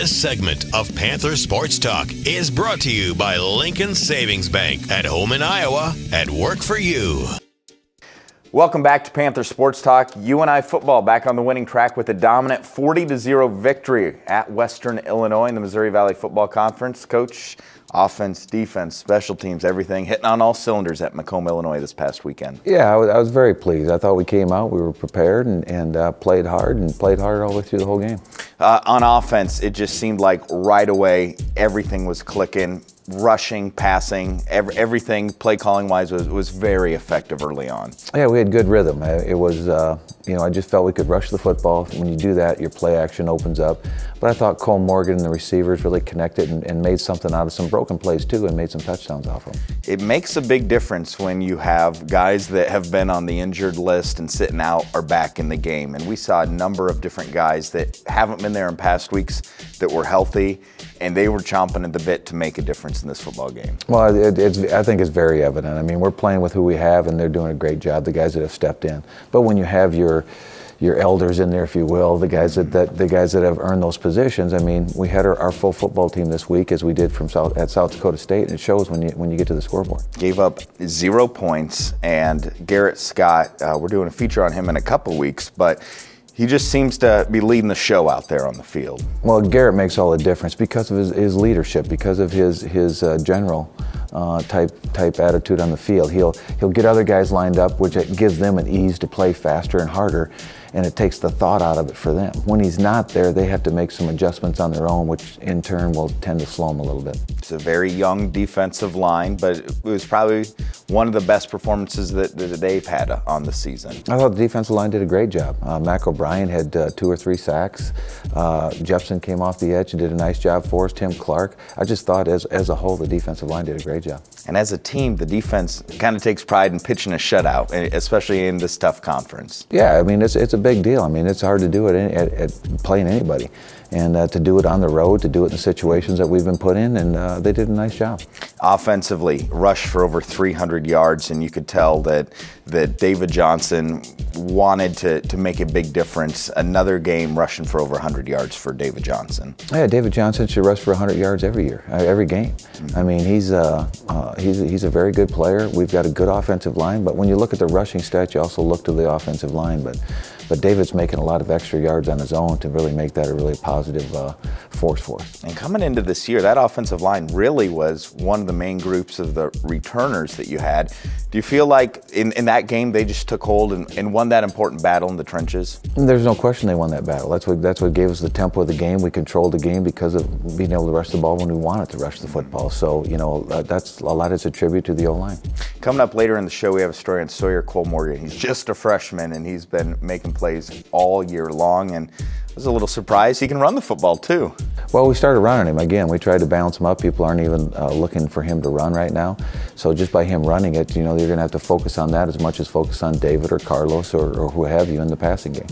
This segment of Panther Sports Talk is brought to you by Lincoln Savings Bank. At home in Iowa, at work for you. Welcome back to Panther Sports Talk. UNI football back on the winning track with a dominant 40-0 victory at Western Illinois in the Missouri Valley Football Conference. Coach, offense, defense, special teams, everything hitting on all cylinders at Macomb, Illinois this past weekend. Yeah, I was very pleased. I thought we came out, we were prepared and played hard all the way through the whole game. On offense, it just seemed like right away everything was clicking. Rushing, passing, everything play calling wise was very effective early on. Yeah, we had good rhythm. It was, I just felt we could rush the football. When you do that, your play action opens up. But I thought Cole Morgan and the receivers really connected and made something out of some broken plays too and made some touchdowns off them. It makes a big difference when you have guys that have been on the injured list and sitting out are back in the game. And we saw a number of different guys that haven't been there in past weeks that were healthy, and they were chomping at the bit to make a difference in this football game. Well, I think it's very evident. I mean, we're playing with who we have, and they're doing a great job, the guys that have stepped in. But when you have your elders in there, if you will, the guys that have earned those positions. I mean, we had our full football team this week, as we did at South Dakota State, and it shows when you get to the scoreboard. Gave up 0 points, and Garrett Scott, we're doing a feature on him in a couple weeks, but he just seems to be leading the show out there on the field. Well, Garrett makes all the difference because of his leadership, because of his general type attitude on the field. He'll get other guys lined up, which gives them an ease to play faster and harder, and it takes the thought out of it for them. When he's not there, they have to make some adjustments on their own, which in turn will tend to slow them a little bit. It's a very young defensive line, but it was probably one of the best performances that they've had on the season. I thought the defensive line did a great job. Mac O'Brien had 2 or 3 sacks. Jefferson came off the edge and did a nice job for us. Tim Clark. I just thought as a whole, the defensive line did a great job. And as a team, the defense kind of takes pride in pitching a shutout, especially in this tough conference. Yeah, I mean, it's a big deal. I mean, it's hard to do it at playing anybody. And to do it on the road, to do it in the situations that we've been put in, and they did a nice job. Offensively, rushed for over 300 yards, and you could tell that David Johnson wanted to make a big difference. Another game rushing for over 100 yards for David Johnson. Yeah, David Johnson should rush for 100 yards every year, every game. Mm-hmm. I mean, he's a very good player. We've got a good offensive line, but when you look at the rushing stats, you also look to the offensive line. But David's making a lot of extra yards on his own to really make that a really positive force for us. And coming into this year, that offensive line really was one of the main groups of the returners that you had. Do you feel like in that game they just took hold and won that important battle in the trenches? There's no question they won that battle. That's what gave us the tempo of the game. We controlled the game because of being able to rush the ball when we wanted to rush the football. So, that's a lot is a tribute to the O-line. Coming up later in the show, we have a story on Sawyer Cole Morgan. He's just a freshman, and he's been making plays all year long, and I was a little surprised he can run the football too. Well, we started running him again. We tried to balance him up. People aren't even looking for him to run right now. So just by him running it, you're going to have to focus on that as much as focus on David or Carlos or who have you in the passing game.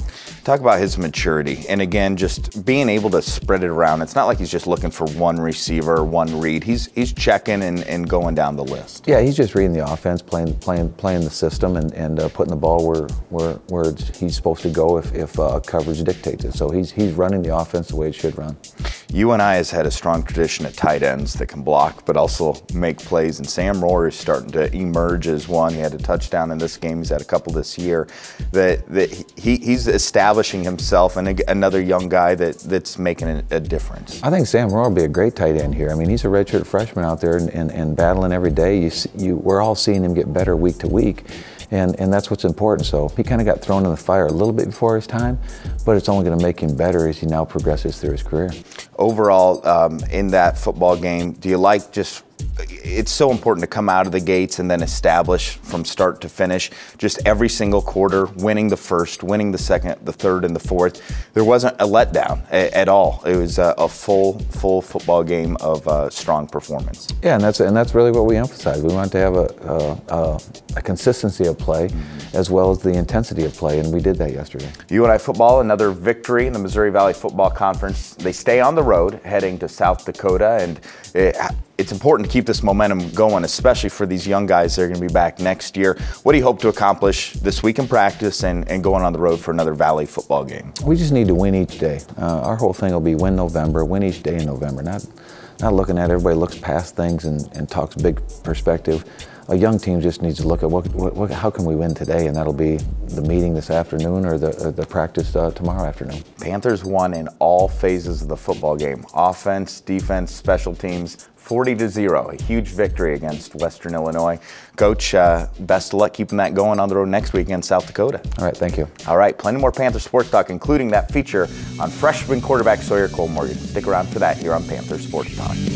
Talk about his maturity. And again, just being able to spread it around. It's not like he's just looking for one receiver, one read. He's checking and going down the list. Yeah, he's just reading the offense, playing the system, and putting the ball where he's supposed to go if coverage dictates it. So he's running the offense the way it should run. UNI has had a strong tradition at tight ends that can block but also make plays, and Sam Rohr is starting to emerge as one. He had a touchdown in this game. He's had a couple this year. He's establishing himself, and another young guy that's making a difference. I think Sam Rohr will be a great tight end here. I mean, he's a redshirt freshman out there and battling every day. We're all seeing him get better week to week. And that's what's important. So he kind of got thrown in the fire a little bit before his time, but it's only going to make him better as he now progresses through his career. Overall, in that football game, do you like just it's so important to come out of the gates and then establish from start to finish, just every single quarter, winning the first, winning the second, the third, and the fourth. There wasn't a letdown at all. It was a full football game of strong performance. Yeah, and that's really what we emphasize. We want to have a consistency of play as well as the intensity of play, and we did that yesterday. UNI football, another victory in the Missouri Valley Football Conference. They stay on the road heading to South Dakota, and it's important to keep this momentum going, especially for these young guys that are going to be back next year. What do you hope to accomplish this week in practice and going on the road for another Valley football game? We just need to win each day. Our whole thing will be win November, win each day in November. Not looking at everybody looks past things and talks big perspective. A young team just needs to look at how can we win today, and that'll be the meeting this afternoon or the practice tomorrow afternoon. Panthers won in all phases of the football game: offense, defense, special teams. 40-0, a huge victory against Western Illinois. Coach, best of luck keeping that going on the road next week against South Dakota. All right, thank you. All right, plenty more Panther Sports Talk, including that feature on freshman quarterback Sawyer Cole Morgan. Stick around for that here on Panther Sports Talk.